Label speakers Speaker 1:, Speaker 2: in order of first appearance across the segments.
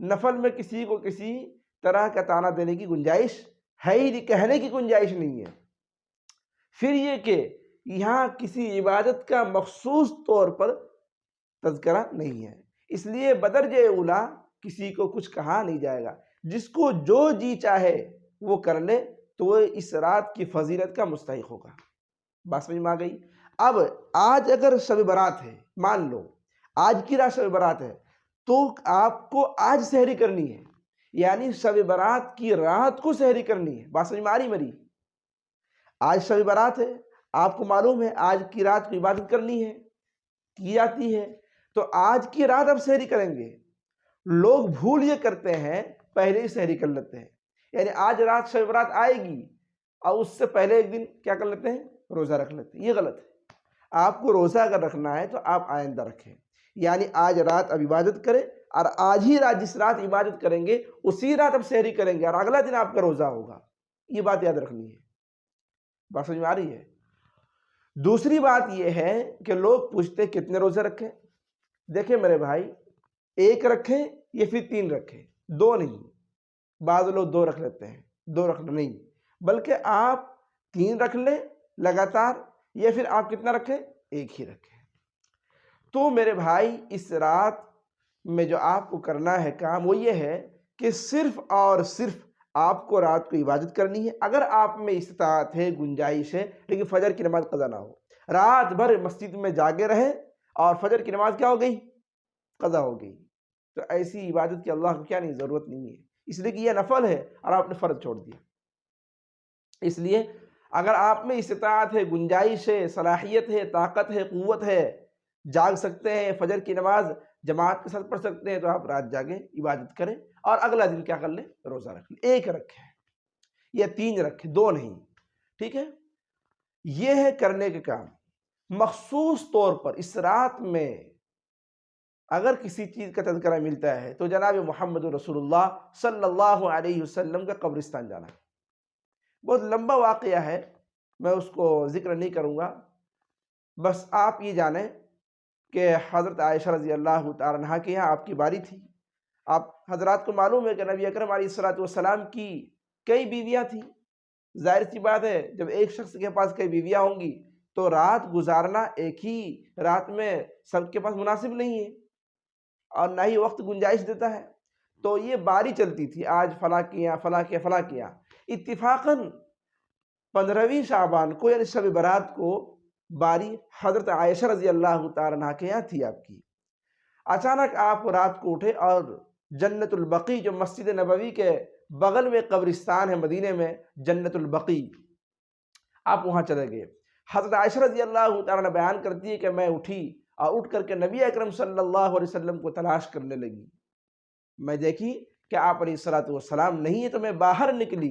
Speaker 1: نفل میں کسی کو کسی طرح کا طعنہ دینے کی گنجائش ہے ہی نہیں، کہنے کی گنجائش نہیں ہے۔ پھر یہ کہ یہاں کسی عبادت کا مخصوص طور پر تذکرہ نہیں ہے، اس لیے بدرجہ اولیٰ کسی کو کچھ کہا نہیں جائے گا۔ جس کو جو جی چاہے وہ کر لے تو وہ اس رات کی فضیلت کا مستحق ہوگا۔ بات سمجھ میں آ گئی؟ اب آج اگر شب برات ہے، مان لو آج کی رات شب برات ہے، تو آپ کو آج سحری کرنی ہے، یعنی شب برات کی رات کو سحری کرنی ہے۔ بات سمجھ میں آ رہی میری؟ آج شب برات ہے، آپ کو معلوم ہے آج کی رات کو عبادت کرنی ہے، کی جاتی ہے، تو آج کی رات اب سحری کریں گے۔ لوگ بھول یہ کرتے ہیں پہلے ہی سحری کر لیتے ہیں، یعنی آج رات شب برات آئے گی اور اس سے پہلے ایک دن کیا کر لیتے ہیں؟ روزہ رکھ لیتے ہیں۔ یہ غلط ہے۔ آپ کو روزہ اگر رکھنا ہے تو آپ آئندہ رکھیں، یعنی آج رات اب عبادت کریں، اور آج ہی رات جس رات عبادت کریں گے اسی رات اب سحری کریں گے، اور اگلا دن آپ کا روزہ ہوگا۔ یہ بات یاد رکھنی ہے۔ بات سمجھ میں آ رہی ہے؟ دوسری بات یہ ہے کہ لوگ پوچھتے کتنے روزے رکھیں؟ دیکھیں میرے بھائی، ایک رکھیں یا پھر 3 رکھیں، 2 نہیں۔ بعض لوگ 2 رکھ لیتے ہیں، 2 رکھنا نہیں، بلکہ آپ 3 رکھ لیں لگاتار، یا پھر آپ کتنا رکھیں؟ ایک ہی رکھیں۔ تو میرے بھائی اس رات میں جو آپ کو کرنا ہے کام وہ یہ ہے کہ صرف اور صرف آپ کو رات کو عبادت کرنی ہے۔ اگر آپ میں استطاعت ہے، گنجائش ہے، لیکن فجر کی نماز قضا نہ ہو، رات بھر مسجد میں جاگے رہیں اور فجر کی نماز کیا ہو گئی؟ قضا ہو گئی، تو ایسی عبادت کی اللہ کو کیا نہیں ضرورت نہیں ہے، اس لیے کہ یہ نفل ہے اور آپ نے فرض چھوڑ دیا۔ اس لیے اگر آپ میں استطاعت ہے، گنجائش ہے، صلاحیت ہے، طاقت ہے، قوت ہے، جاگ سکتے ہیں، فجر کی نماز جماعت کے ساتھ پڑھ سکتے ہیں، تو آپ رات جاگیں، عبادت کریں، اور اگلا دن کیا کر لیں؟ روزہ رکھ لیں۔ ایک رکھیں یا 3 رکھیں، 2 نہیں، ٹھیک ہے؟ یہ ہے کرنے کے کام۔ مخصوص طور پر اس رات میں اگر کسی چیز کا تذکرہ ملتا ہے تو جناب محمد رسول اللہ صلی اللہ علیہ وسلم کا قبرستان جانا ہے۔ بہت لمبا واقعہ ہے، میں اس کو ذکر نہیں کروں گا، بس آپ یہ جانیں کہ حضرت عائشہ رضی اللہ تعالیٰ عنہا کے یہاں آپ کی باری تھی۔ آپ حضرات کو معلوم ہے کہ نبی اکرم علیہ السلام کی کئی بیویاں تھیں۔ ظاہر سی بات ہے جب ایک شخص کے پاس کئی بیویاں ہوں گی تو رات گزارنا ایک ہی رات میں سب کے پاس مناسب نہیں ہے، اور نہ ہی وقت گنجائش دیتا ہے۔ تو یہ باری چلتی تھی، آج فلاں کیا، فلاں کیا، فلاں کیا۔ اتفاقاً 15ویں شعبان کو یعنی شب برات کو باری حضرت عائشہ رضی اللہ تعالیٰ عنہ کے یہاں تھی آپ کی۔ اچانک آپ رات کو اٹھے اور جنت البقیع جو مسجد نبوی کے بغل میں قبرستان ہے مدینے میں، جنت البقیع، آپ وہاں چلے گئے۔ حضرت عائشہ رضی اللہ تعالیٰ عنہ بیان کرتی ہے کہ میں اٹھی اور اٹھ کر کے نبی اکرم صلی اللہ علیہ وسلم کو تلاش کرنے لگی۔ میں دیکھی کہ آپ علیہ السلام نہیں ہے، تو میں باہر نکلی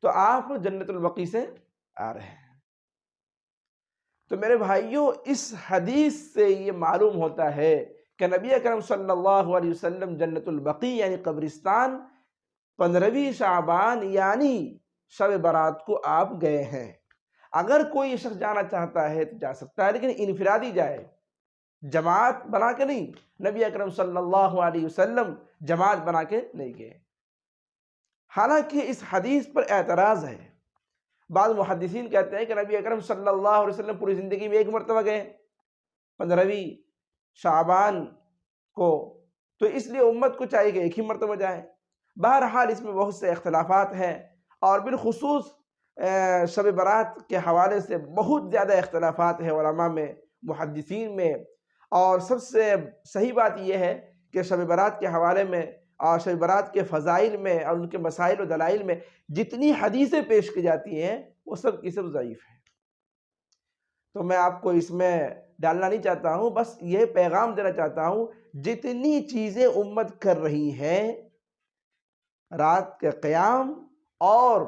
Speaker 1: تو آپ جنت البقیع سے آ رہے ہیں۔ تو میرے بھائیوں، اس حدیث سے یہ معلوم ہوتا ہے کہ نبی اکرم صلی اللہ علیہ وسلم جنت البقیع یعنی قبرستان 15ویں شعبان یعنی شب برات کو آپ گئے ہیں۔ اگر کوئی شخص جانا چاہتا ہے تو جا سکتا ہے، لیکن انفرادی جائے، جماعت بنا کے نہیں۔ نبی اکرم صلی اللہ علیہ وسلم جماعت بنا کے نہیں گئے۔ حالانکہ اس حدیث پر اعتراض ہے۔ بعض محدثین کہتے ہیں کہ نبی اکرم صلی اللہ علیہ وسلم پوری زندگی میں ایک مرتبہ گئے 15ویں شعبان کو، تو اس لیے امت کو چاہیے کہ ایک ہی مرتبہ جائے۔ بہرحال اس میں بہت سے اختلافات ہیں، اور بالخصوص شب برات کے حوالے سے بہت زیادہ اختلافات ہیں علماء میں، محدثین میں۔ اور سب سے صحیح بات یہ ہے کہ شب برات کے حوالے میں اور شب برات کے فضائل میں اور ان کے مسائل و دلائل میں جتنی حدیثیں پیش کی جاتی ہیں وہ سب کی سب ضعیف ہیں۔ تو میں آپ کو اس میں ڈالنا نہیں چاہتا ہوں، بس یہ پیغام دینا چاہتا ہوں، جتنی چیزیں امت کر رہی ہے رات کے قیام اور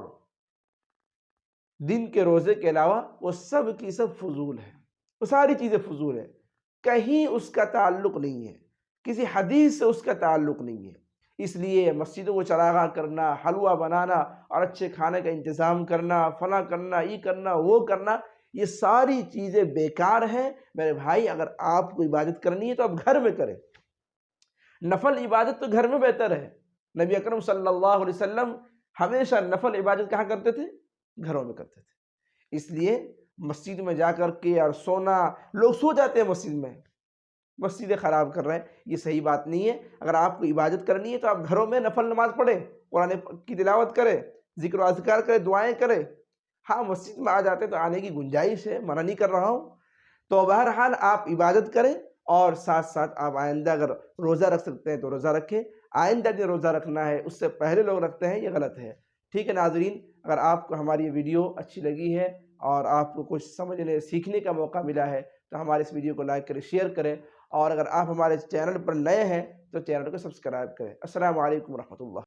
Speaker 1: دن کے روزے کے علاوہ، وہ سب کی سب فضول ہے، وہ ساری چیزیں فضول ہیں، کہیں اس کا تعلق نہیں ہے، کسی حدیث سے اس کا تعلق نہیں ہے۔ اس لیے مسجدوں کو چراغاں کرنا، حلوہ بنانا اور اچھے کھانے کا انتظام کرنا، فلاں کرنا، یہ کرنا، وہ کرنا، یہ ساری چیزیں بیکار ہیں۔ میرے بھائی، اگر آپ کو عبادت کرنی ہے تو آپ گھر میں کریں۔ نفل عبادت تو گھر میں بہتر ہے. نبی اکرم صلی اللہ علیہ وسلم ہمیشہ نفل عبادت کہاں کرتے تھے؟ گھروں میں کرتے تھے. اس لیے مسجد میں جا کر کے اور سونا، لوگ سو جاتے ہیں مسجد میں، مسجدیں خراب کر رہے ہیں، یہ صحیح بات نہیں ہے. اگر آپ کو عبادت کرنی ہے تو آپ گھروں میں نفل نماز پڑھیں، قرآن کی تلاوت کریں، ذکر و اذکار کریں، دعائیں کریں. ہاں مسجد میں آ جاتے ہیں تو آنے کی گنجائش ہے، منع نہیں کر رہا ہوں. تو بہرحال آپ عبادت کریں، اور ساتھ ساتھ آپ آئندہ اگر روزہ رکھ سکتے ہیں تو روزہ رکھیں. آئندہ جو روزہ رکھنا ہے اس سے پہلے لوگ رکھتے ہیں، یہ غلط ہے. ٹھیک ہے ناظرین، اگر آپ کو ہماری یہ ویڈیو اچھی لگی ہے اور آپ کو کچھ سمجھنے سیکھنے کا موقع ملا ہے تو ہمارے اس ویڈیو کو لائک کریں، شیئر کریں، اور اگر آپ ہمارے چینل پر نئے ہیں تو چینل کو سبسکرائب کریں. السلام علیکم ورحمۃ اللہ.